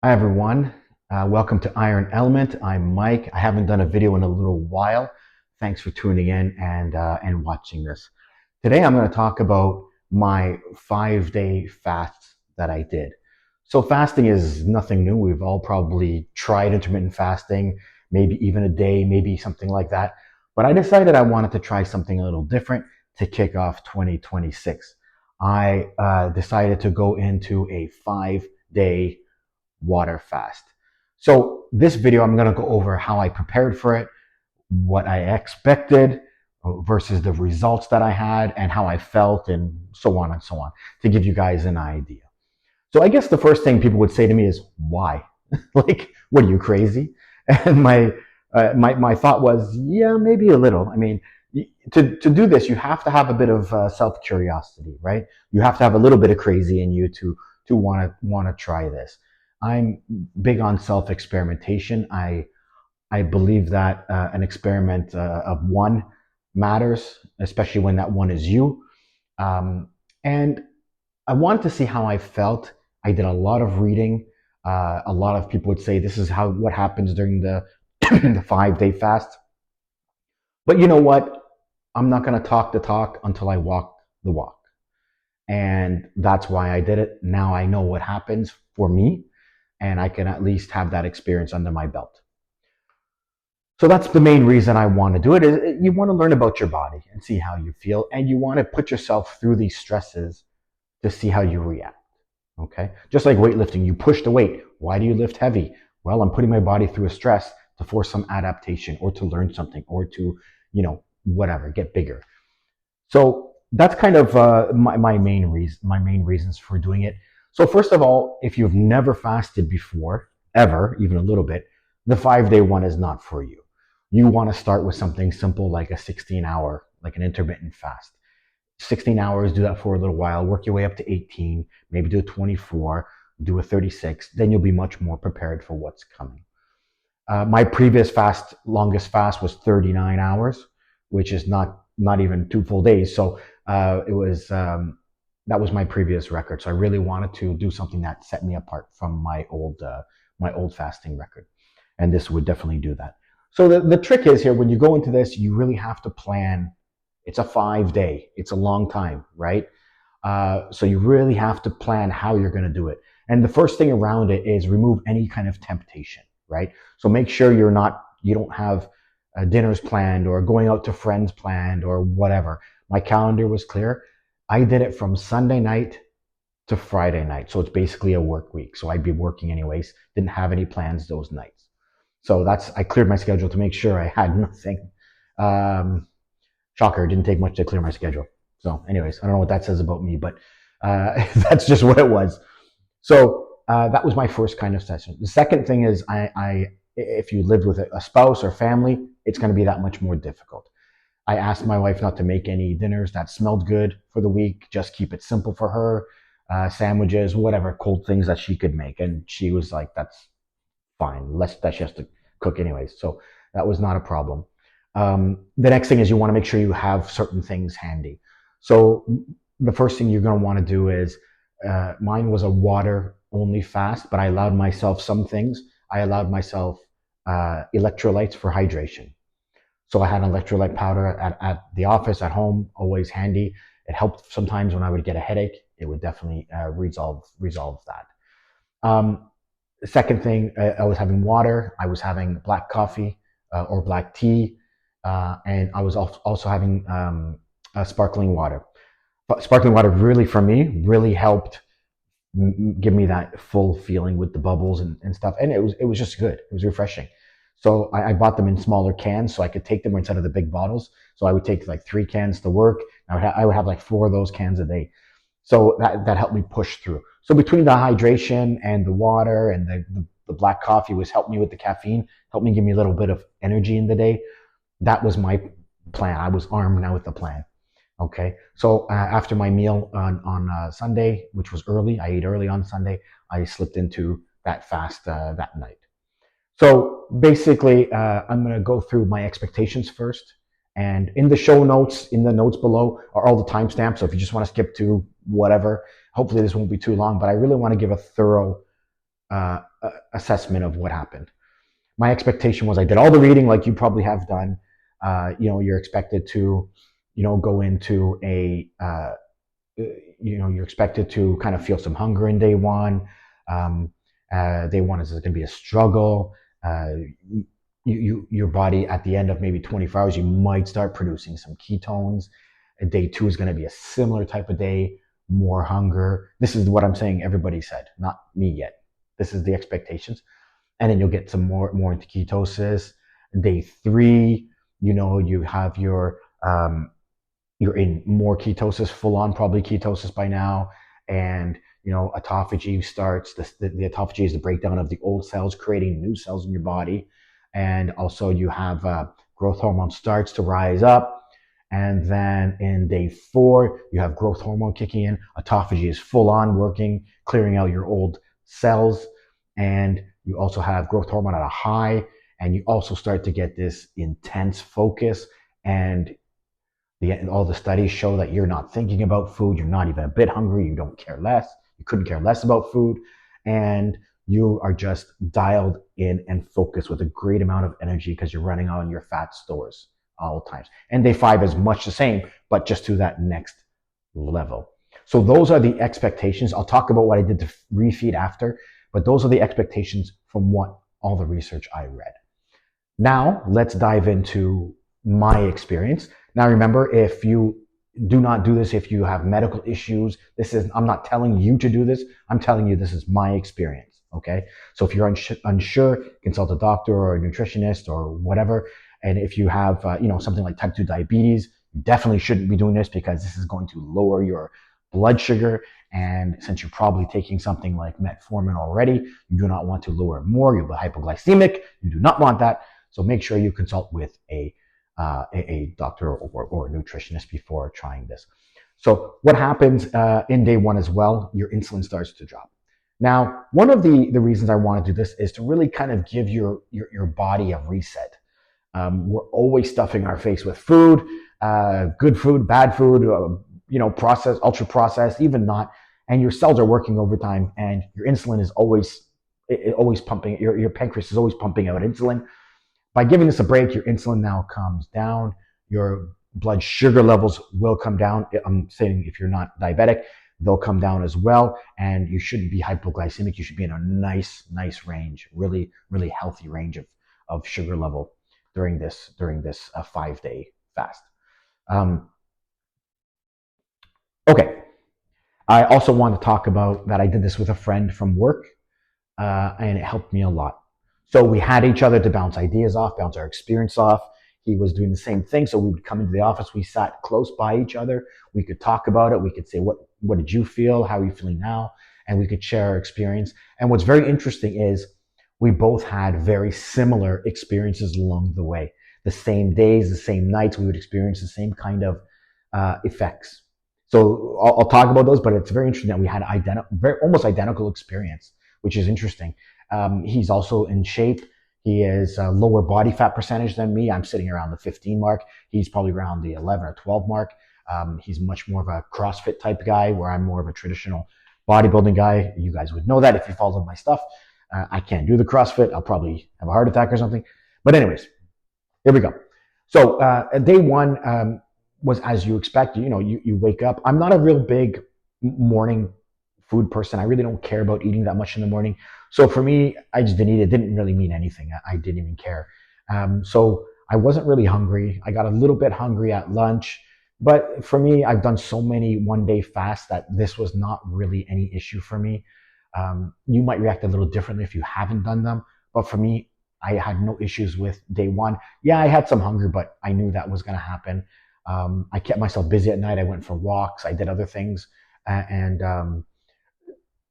Hi everyone, welcome to Iron Element. I'm Mike. I haven't done a video in a little while. Thanks for tuning in and watching this. Today I'm going to talk about my 5-day fast that I did. So fasting is nothing new. We've all probably tried intermittent fasting, maybe even a day, maybe something like that. But I decided I wanted to try something a little different to kick off 2026. I decided to go into a 5-day water fast. So this video, I'm going to go over how I prepared for it, what I expected versus the results that I had, and how I felt, and so on and so on, to give you guys an idea. So I guess the first thing people would say to me is, why? Like, what are you, crazy? And my thought was, yeah, maybe a little. I mean, to do this, you have to have a bit of self-curiosity, right? You have to have a little bit of crazy in you to want to try this. I'm big on self-experimentation. I believe that an experiment of one matters, especially when that one is you. And I wanted to see how I felt. I did a lot of reading. A lot of people would say this is what happens during the the 5-day fast. But you know what? I'm not going to talk the talk until I walk the walk. And that's why I did it. Now I know what happens for me, and I can at least have that experience under my belt. So that's the main reason I want to do it. Is you want to learn about your body and see how you feel, and you want to put yourself through these stresses to see how you react. Okay? Just like weightlifting, you push the weight. Why do you lift heavy? Well, I'm putting my body through a stress to force some adaptation or to learn something or to, whatever, get bigger. So that's kind of my main reasons for doing it. So first of all, if you've never fasted before, ever, even a little bit, the 5-day one is not for you. You want to start with something simple like a 16-hour, like an intermittent fast. 16 hours, do that for a little while, work your way up to 18, maybe do a 24, do a 36, then you'll be much more prepared for what's coming. My previous longest fast was 39 hours, which is not even 2 full days. So that was my previous record. So I really wanted to do something that set me apart from my old fasting record, and this would definitely do that. So the trick is here, when you go into this, you really have to plan. It's a 5-day. It's a long time, right? So you really have to plan how you're going to do it. And the first thing around it is remove any kind of temptation, right? So make sure you don't have dinners planned or going out to friends planned or whatever. My calendar was clear. I did it from Sunday night to Friday night. So it's basically a work week. So I'd be working anyways. Didn't have any plans those nights. So I cleared my schedule to make sure I had nothing. Shocker, it didn't take much to clear my schedule. So anyways, I don't know what that says about me, but that's just what it was. So that was my first kind of session. The second thing is if you lived with a spouse or family, it's going to be that much more difficult. I asked my wife not to make any dinners that smelled good for the week. Just keep it simple for her. Sandwiches, whatever, cold things that she could make. And she was like, that's fine. That she has to cook anyways. So that was not a problem. The next thing is you want to make sure you have certain things handy. So the first thing you're going to want to do is, mine was a water only fast, but I allowed myself some things. I allowed myself electrolytes for hydration. So I had an electrolyte powder at the office, at home, always handy. It helped sometimes when I would get a headache. It would definitely resolve that. The second thing, I was having water. I was having black coffee or black tea. And I was also having sparkling water. But sparkling water really, for me, really helped give me that full feeling with the bubbles and stuff. And it was just good. It was refreshing. So I bought them in smaller cans so I could take them instead of the big bottles. So I would take like 3 cans to work. I would have like 4 of those cans a day. So that helped me push through. So between the hydration and the water and the black coffee was helped me with the caffeine, helped me give me a little bit of energy in the day. That was my plan. I was armed now with the plan. Okay. So after my meal on Sunday, which was early, I ate early on Sunday, I slipped into that fast that night. So basically, I'm going to go through my expectations first. And in the show notes, in the notes below, are all the timestamps. So if you just want to skip to whatever, hopefully this won't be too long, but I really want to give a thorough assessment of what happened. My expectation was I did all the reading like you probably have done. You're expected to, go into you're expected to kind of feel some hunger in day one. Um, Day one is going to be a struggle. Your body at the end of maybe 24 hours, you might start producing some ketones. Day two is going to be a similar type of day, more hunger. This is what I'm saying. Everybody said, not me yet. This is the expectations, and then you'll get some more into ketosis. Day three, you have you're in more ketosis, full on probably ketosis by now, and autophagy starts. The autophagy is the breakdown of the old cells, creating new cells in your body, and also you have growth hormone starts to rise up. And then in day four, you have growth hormone kicking in. Autophagy is full on working, clearing out your old cells. And you also have growth hormone at a high. And you also start to get this intense focus. And all the studies show that you're not thinking about food. You're not even a bit hungry. You don't care less. You couldn't care less about food. And you are just dialed in and focused with a great amount of energy because you're running on your fat stores all times. And day five is much the same, but just to that next level. So those are the expectations. I'll talk about what I did to refeed after, but those are the expectations from what all the research I read. Now let's dive into my experience. Now remember, if you do not do this, if you have medical issues, I'm not telling you to do this. I'm telling you this is my experience. Okay. So if you're unsure, consult a doctor or a nutritionist or whatever. And if you have, something like type 2 diabetes, you definitely shouldn't be doing this because this is going to lower your blood sugar. And since you're probably taking something like metformin already, you do not want to lower it more. You'll be hypoglycemic. You do not want that. So make sure you consult with a doctor or a nutritionist before trying this. So what happens in day one as well, your insulin starts to drop. Now, one of the reasons I want to do this is to really kind of give your body a reset. We're always stuffing our face with food, good food, bad food, processed, ultra processed, even not. And your cells are working overtime, and your insulin is always pumping. Your pancreas is always pumping out insulin. By giving this a break, your insulin now comes down. Your blood sugar levels will come down. I'm saying if you're not diabetic, they'll come down as well. And you shouldn't be hypoglycemic. You should be in a nice range, really, really healthy range of sugar level during this 5-day fast. Okay. I also want to talk about that I did this with a friend from work, and it helped me a lot. So we had each other to bounce ideas off, bounce our experience off. He was doing the same thing. So we would come into the office. We sat close by each other. We could talk about it. We could say, what did you feel? How are you feeling now? And we could share our experience. And what's very interesting is we both had very similar experiences along the way. The same days, the same nights, we would experience the same kind of effects. So I'll talk about those, but it's very interesting that we had almost identical experience, which is interesting. He's also in shape. He is a lower body fat percentage than me. I'm sitting around the 15 mark. He's probably around the 11 or 12 mark. He's much more of a CrossFit type guy, where I'm more of a traditional bodybuilding guy. You guys would know that if you followed my stuff. I can't do the CrossFit. I'll probably have a heart attack or something. But anyways, here we go. So day one was as you expect. You wake up. I'm not a real big morning food person. I really don't care about eating that much in the morning. So for me, I just didn't eat. It didn't really mean anything. I didn't even care. So I wasn't really hungry. I got a little bit hungry at lunch. But for me, I've done so many 1-day fasts that this was not really any issue for me. You might react a little differently if you haven't done them. But for me, I had no issues with day one. Yeah, I had some hunger, but I knew that was going to happen. I kept myself busy at night. I went for walks. I did other things.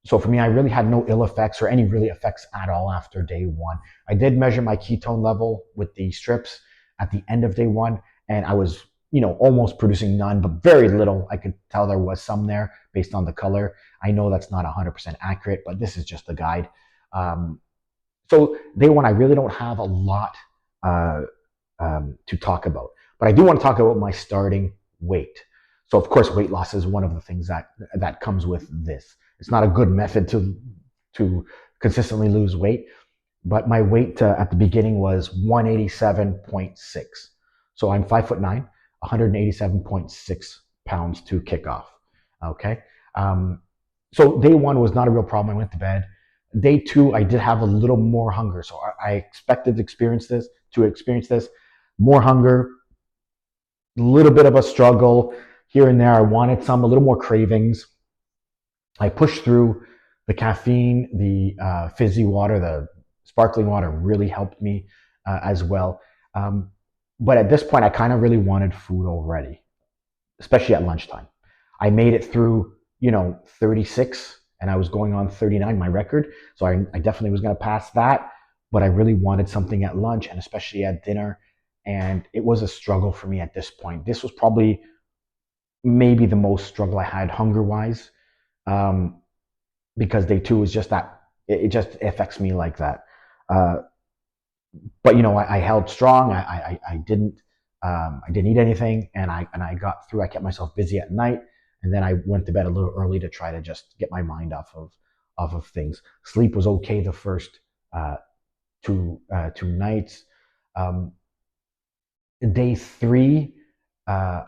So for me, I really had no ill effects or any really effects at all after day one. I did measure my ketone level with the strips at the end of day one, and I was, almost producing none, but very little. I could tell there was some there based on the color. I know that's not 100% accurate, but this is just the guide. So day one, I really don't have a lot to talk about, but I do want to talk about my starting weight. So of course, weight loss is one of the things that comes with this. It's not a good method to consistently lose weight. But my weight at the beginning was 187.6. So I'm 5'9", 187.6 pounds to kick off. Okay. Um, so day one was not a real problem. I went to bed. Day two, I did have a little more hunger. So I expected to experience this, more hunger, a little bit of a struggle here and there. I wanted a little more cravings. I pushed through. The caffeine, the fizzy water, the sparkling water really helped me as well. Um, but at this point, I kind of really wanted food already, especially at lunchtime. I made it through, 36, and I was going on 39, my record. So I definitely was going to pass that, but I really wanted something at lunch and especially at dinner. And it was a struggle for me at this point. This was probably maybe the most struggle I had hunger wise. Um, because day two is just that it just affects me like that. Uh, but I held strong. I didn't eat anything, and I got through. I kept myself busy at night, and then I went to bed a little early to try to just get my mind off of things. Sleep was okay the first uh, two nights. Um, Day three, uh,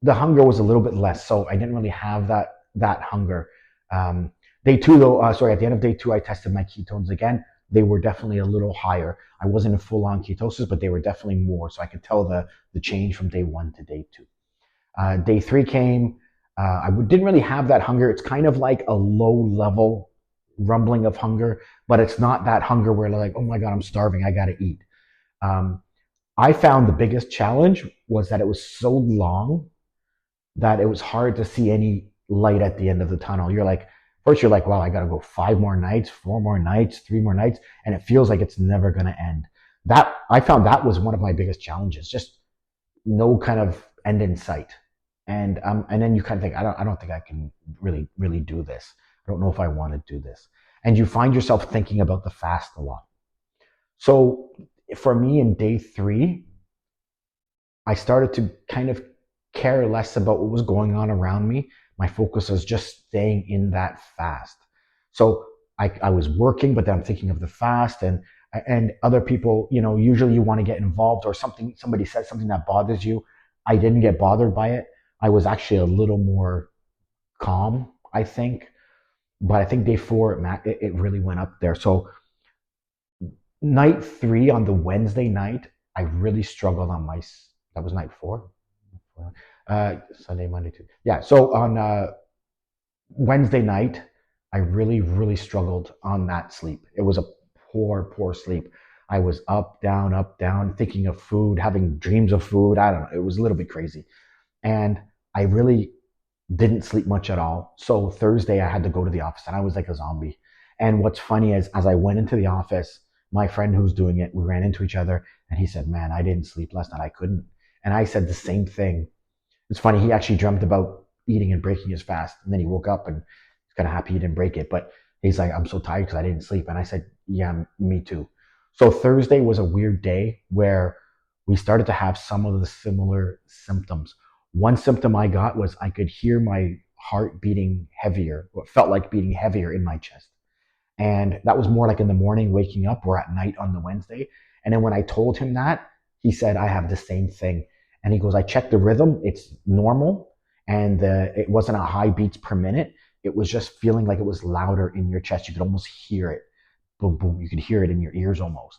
the hunger was a little bit less, so I didn't really have that hunger. Day two, though, sorry, at the end of day two, I tested my ketones again. They were definitely a little higher. I wasn't in full on ketosis, but they were definitely more, so I could tell the change from day one to day two. Day three came. I didn't really have that hunger. It's kind of like a low level rumbling of hunger, but it's not that hunger where like, oh my god, I'm starving, I gotta eat. Um, I found the biggest challenge was that it was so long that it was hard to see any light at the end of the tunnel. First you're like, wow, I got to go 5 more nights, 4 more nights, 3 more nights, and it feels like it's never going to end. That I found that was one of my biggest challenges, just no kind of end in sight. And then you kind of think, I don't think I can really do this. I don't know if I want to do this. And you find yourself thinking about the fast a lot. So for me in day three, I started to kind of care less about what was going on around me. My focus was just staying in that fast. So I was working, but then I'm thinking of the fast and other people, usually you want to get involved or somebody says something that bothers you. I didn't get bothered by it. I was actually a little more calm, I think. But I think day four, it really went up there. So night three on the Wednesday night, I really struggled on that was night four. Sunday, Monday, Tuesday. Yeah. So on Wednesday night, I really struggled on that sleep. It was a poor sleep. I was up, down, thinking of food, having dreams of food. I don't know. It was a little bit crazy. And I really didn't sleep much at all. So Thursday, I had to go to the office and I was like a zombie. And what's funny is, as I went into the office, my friend who's doing it, we ran into each other and he said, man, I didn't sleep last night. I couldn't. And I said the same thing. It's funny. He actually dreamt about eating and breaking his fast. And then he woke up and he's kind of happy he didn't break it. But he's like, I'm so tired because I didn't sleep. And I said, yeah, me too. So Thursday was a weird day where we started to have some of the similar symptoms. One symptom I got was I could hear my heart beating heavier, what felt like beating heavier in my chest. And that was more like in the morning, waking up, or at night on the Wednesday. And then when I told him that, he said, I have the same thing. And he goes, I checked the rhythm, it's normal. And it wasn't a high beats per minute. It was just feeling like it was louder in your chest. You could almost hear it. Boom, boom. You could hear it in your ears almost.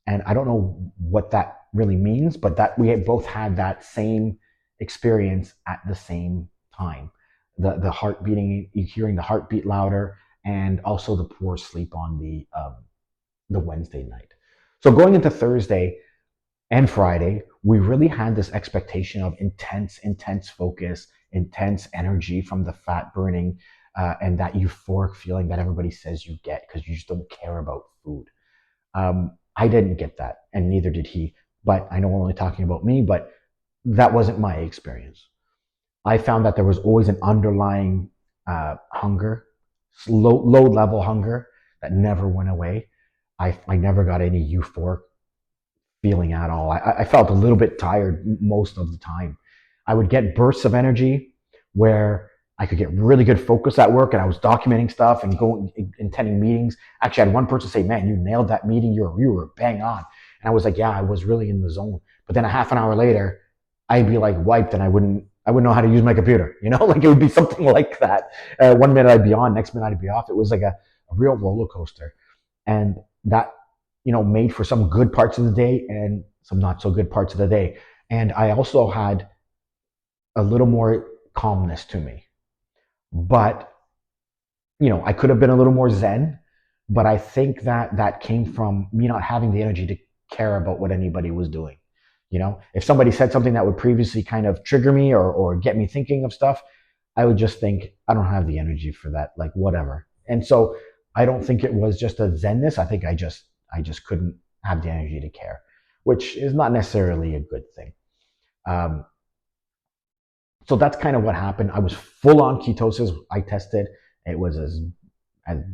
And I don't know what that really means, but that we both had that same experience at the same time. The heart beating, you hearing the heartbeat louder, and also the poor sleep on the Wednesday night. So going into Thursday and Friday, we really had this expectation of intense focus, intense energy from the fat burning, and that euphoric feeling that everybody says you get because you just don't care about food. I didn't get that, and neither did he. But I know we're only talking about me, but that wasn't my experience. I found that there was always an underlying hunger, low level hunger that never went away. I never got any euphoric feeling at all. I felt a little bit tired most of the time. I would get bursts of energy where I could get really good focus at work, and I was documenting stuff and going attending meetings. Actually, I had one person say, "Man, you nailed that meeting. You were bang on." And I was like, "Yeah, I was really in the zone." But then a half an hour later, I'd be like wiped, and I wouldn't know how to use my computer. Like it would be something like that. One minute I'd be on, next minute I'd be off. It was like a real roller coaster, and that made for some good parts of the day and some not so good parts of the day. And I also had a little more calmness to me, but I could have been a little more zen, but I think that that came from me not having the energy to care about what anybody was doing. If somebody said something that would previously kind of trigger me or get me thinking of stuff, I would just think, I don't have the energy for that, like whatever. And so I don't think it was just a zenness. I think I just couldn't have the energy to care, which is not necessarily a good thing. Um, so that's kind of what happened. I was full on ketosis. I tested. It was as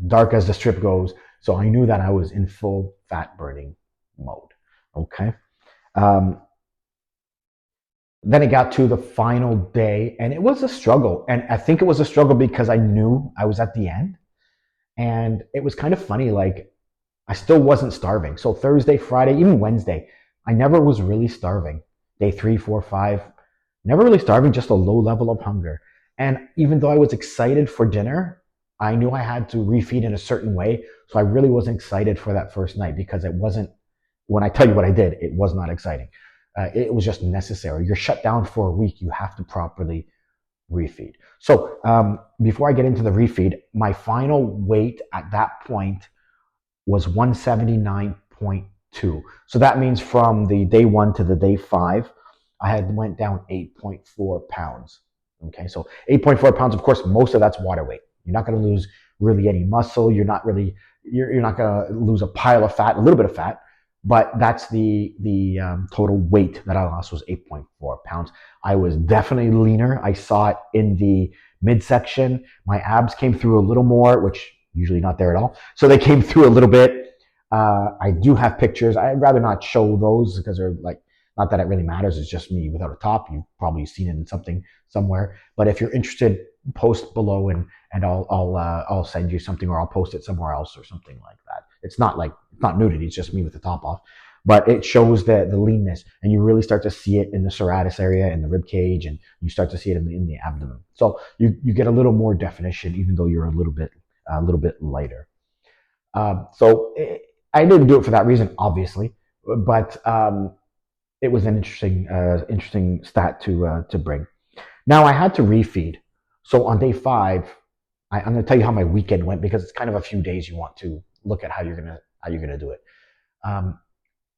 dark as the strip goes. So I knew that I was in full fat burning mode. Okay. Um, then it got to the final day, and it was a struggle. And I think it was a struggle because I knew I was at the end. And it was kind of funny. Like, I still wasn't starving. So Thursday, Friday, even Wednesday, I never was really starving. Day 3, 4, 5, never really starving, just a low level of hunger. And even though I was excited for dinner, I knew I had to refeed in a certain way. So I really wasn't excited for that first night because it wasn't, when I tell you what I did, it was not exciting. It was just necessary. You're shut down for a week. You have to properly refeed. So before I get into the refeed, my final weight at that point was 179.2. So that means from the day 1 to the day 5, I had went down 8.4 pounds. Okay, so 8.4 pounds, of course, most of that's water weight. You're not going to lose really any muscle. You're not going to lose a pile of fat, a little bit of fat, but that's the total weight that I lost was 8.4 pounds. I was definitely leaner. I saw it in the midsection. My abs came through a little more, which usually not there at all. So they came through a little bit. I do have pictures. I'd rather not show those because they're like, not that it really matters. It's just me without a top. You've probably seen it in something somewhere. But if you're interested, post below and I'll send you something, or I'll post it somewhere else or something like that. It's not nudity. It's just me with the top off. But it shows the leanness, and you really start to see it in the serratus area, in the rib cage, and you start to see it in the abdomen. So you get a little more definition, even though you're a little bit lighter. I didn't do it for that reason, obviously, but it was an interesting stat to bring. Now I had to refeed. So on day 5, I'm going to tell you how my weekend went because it's kind of a few days you want to look at how you're gonna do it. Um,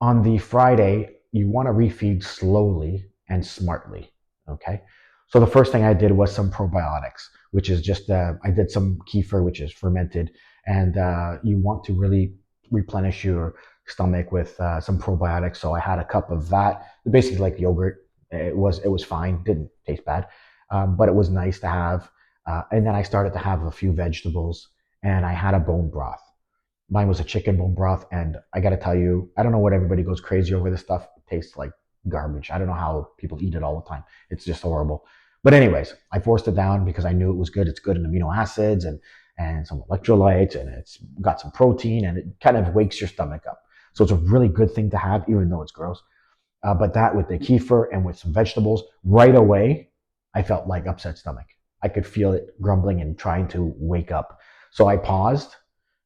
on the Friday, you want to refeed slowly and smartly. Okay. So the first thing I did was some probiotics, which is just I did some kefir, which is fermented, and you want to really replenish your stomach with some probiotics. So I had a cup of that, basically like yogurt. It was fine, didn't taste bad, but it was nice to have. And then I started to have a few vegetables, and I had a bone broth. Mine was a chicken bone broth, and I got to tell you, I don't know what everybody goes crazy over this stuff. It tastes like garbage. I don't know how people eat it all the time. It's just horrible. But anyways, I forced it down because I knew it was good. It's good in amino acids and some electrolytes, and it's got some protein, and it kind of wakes your stomach up. So it's a really good thing to have, even though it's gross. But that with the kefir and with some vegetables, right away, I felt like upset stomach. I could feel it grumbling and trying to wake up. So I paused,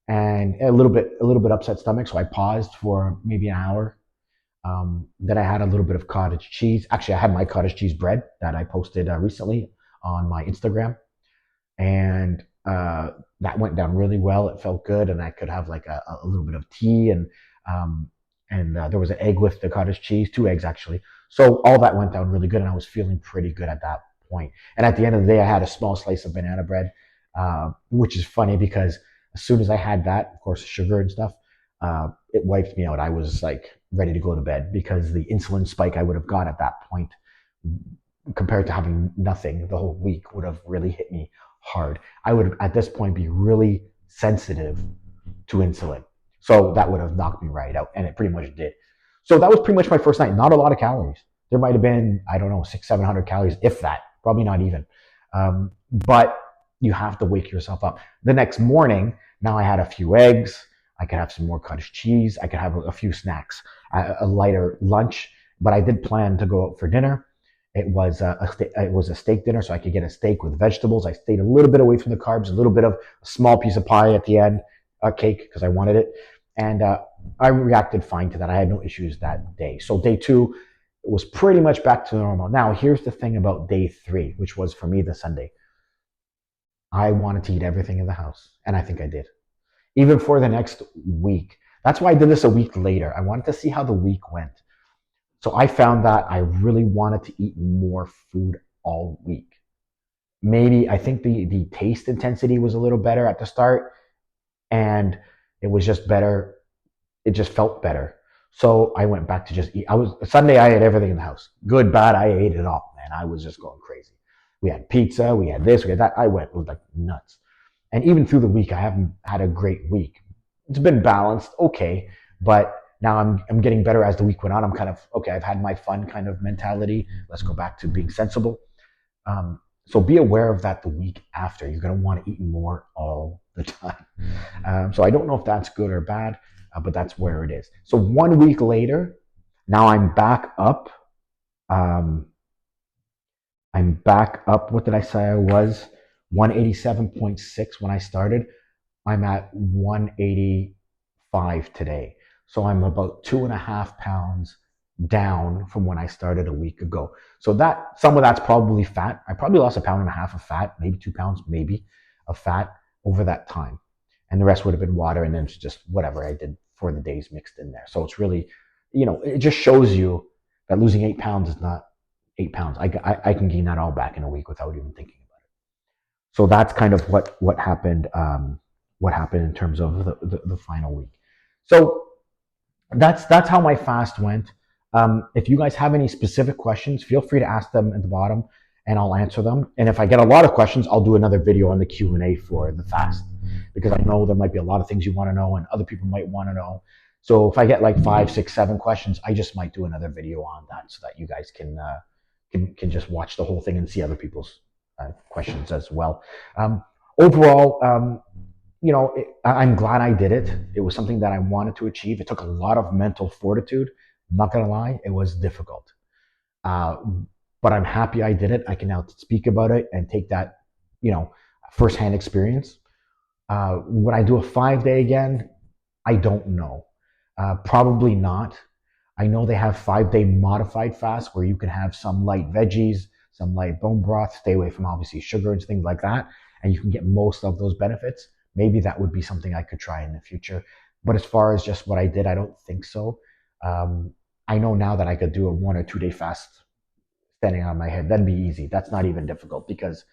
and a little bit upset stomach. So I paused for maybe an hour. Then I had a little bit of cottage cheese. Actually, I had my cottage cheese bread that I posted recently on my Instagram, and that went down really well. It felt good, and I could have like a little bit of tea, and there was an egg with the cottage cheese, 2 eggs actually. So all that went down really good, and I was feeling pretty good at that point. And at the end of the day, I had a small slice of banana bread, which is funny because as soon as I had that, of course, sugar and stuff, it wiped me out. I was like ready to go to bed because the insulin spike I would have got at that point, compared to having nothing the whole week, would have really hit me hard. I would at this point be really sensitive to insulin. So that would have knocked me right out, and it pretty much did. So that was pretty much my first night. Not a lot of calories. There might have been, I don't know, 600, 700 calories, if that. Probably not even. but you have to wake yourself up. The next morning, now I had a few eggs. I could have some more cottage cheese. I could have a few snacks, a lighter lunch. But I did plan to go out for dinner. It was a steak dinner, so I could get a steak with vegetables. I stayed a little bit away from the carbs, a little bit of a small piece of pie at the end, a cake because I wanted it, and I reacted fine to that. I had no issues that day. So day two was pretty much back to normal. Now here's the thing about day three, which was for me the Sunday. I wanted to eat everything in the house, and I think I did. Even for the next week. That's why I did this a week later. I wanted to see how the week went. So I found that I really wanted to eat more food all week. Maybe I think the taste intensity was a little better at the start, and it was just better. It just felt better. So I went back to just eat. I was Sunday. I had everything in the house, good, bad. I ate it all, man. I was just going crazy. We had pizza. We had this. We had that. I went like nuts. And even through the week, I haven't had a great week. It's been balanced, okay, but now I'm getting better as the week went on. I'm kind of okay. I've had my fun kind of mentality. Let's go back to being sensible. So be aware of that the week after. You're going to want to eat more all the time. So I don't know if that's good or bad, but that's where it is. So 1 week later, now I'm back up. Um, I'm back up. What did I say I was? 187.6 when I started. I'm at 185 today. So I'm about 2.5 pounds down from when I started a week ago. So that some of that's probably fat. I probably lost 1.5 pounds of fat, maybe 2 pounds, maybe of fat over that time. And the rest would have been water and then just whatever I did for the days mixed in there. So it's really, it just shows you that losing 8 pounds is not 8 pounds. I can gain that all back in a week without even thinking about it. So that's kind of what happened. What happened in terms of the final week. So that's how my fast went. If you guys have any specific questions, feel free to ask them at the bottom, and I'll answer them. And if I get a lot of questions, I'll do another video on the Q&A for the fast, because I know there might be a lot of things you want to know, and other people might want to know. So if I get like 5, 6, 7 questions, I just might do another video on that, so that you guys can just watch the whole thing and see other people's questions as well. Overall, I'm glad I did it. It was something that I wanted to achieve. It took a lot of mental fortitude. I'm not gonna lie, it was difficult. Uh, but I'm happy I did it. I can now speak about it and take that, you know, firsthand experience. Would I do a 5 day again? I don't know. Probably not. I know they have 5 day modified fast where you can have some light veggies, some light bone broth, stay away from obviously sugar and things like that, and you can get most of those benefits. Maybe that would be something I could try in the future. But as far as just what I did, I don't think so. Um, I know now that I could do a 1 or 2 day fast standing on my head. That'd be easy. That's not even difficult because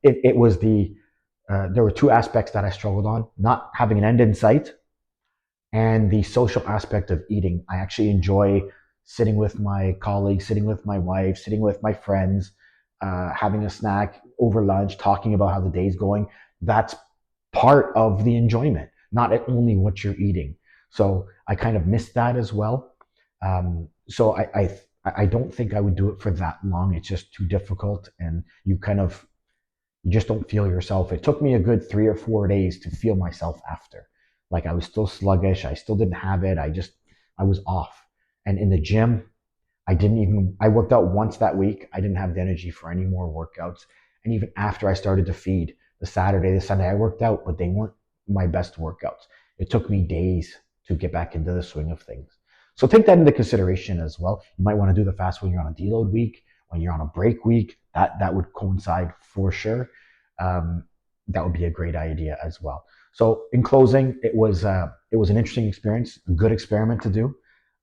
it was there were two aspects that I struggled on: not having an end in sight and the social aspect of eating. I actually enjoy sitting with my colleagues, sitting with my wife, sitting with my friends, having a snack over lunch, talking about how the day's going. That's part of the enjoyment, not only what you're eating. So I kind of missed that as well. So I don't think I would do it for that long. It's just too difficult, and you just don't feel yourself. It took me a good 3 or 4 days to feel myself after. Like I was still sluggish. I still didn't have it. I was off. And in the gym, I worked out once that week. I didn't have the energy for any more workouts. And even after I started to feed the Saturday, the Sunday, I worked out, but they weren't my best workouts. It took me days to get back into the swing of things. So take that into consideration as well. You might want to do the fast when you're on a deload week, when you're on a break week. That would coincide for sure. Um, that would be a great idea as well. So in closing, it was an interesting experience, a good experiment to do.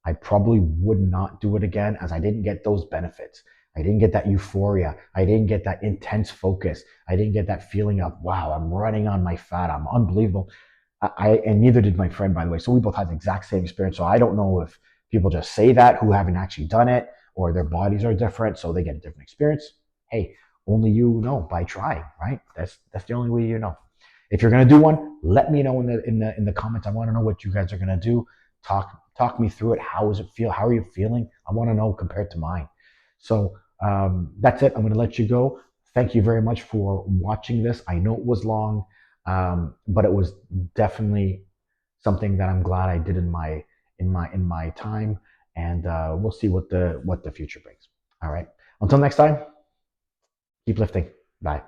I probably would not do it again, as I didn't get those benefits. I didn't get that euphoria. I didn't get that intense focus. I didn't get that feeling of, wow, I'm running on my fat. I'm unbelievable. And neither did my friend, by the way. So we both had the exact same experience. So I don't know if people just say that who haven't actually done it, or their bodies are different, so they get a different experience. Hey, only you know by trying, right? That's the only way you know. If you're gonna do one, let me know in the comments. I want to know what you guys are gonna do. Talk me through it. How does it feel? How are you feeling? I want to know compared to mine. So that's it. I'm gonna let you go. Thank you very much for watching this. I know it was long, but it was definitely something that I'm glad I did in my time, and we'll see what the future brings. All right. Until next time, keep lifting. Bye.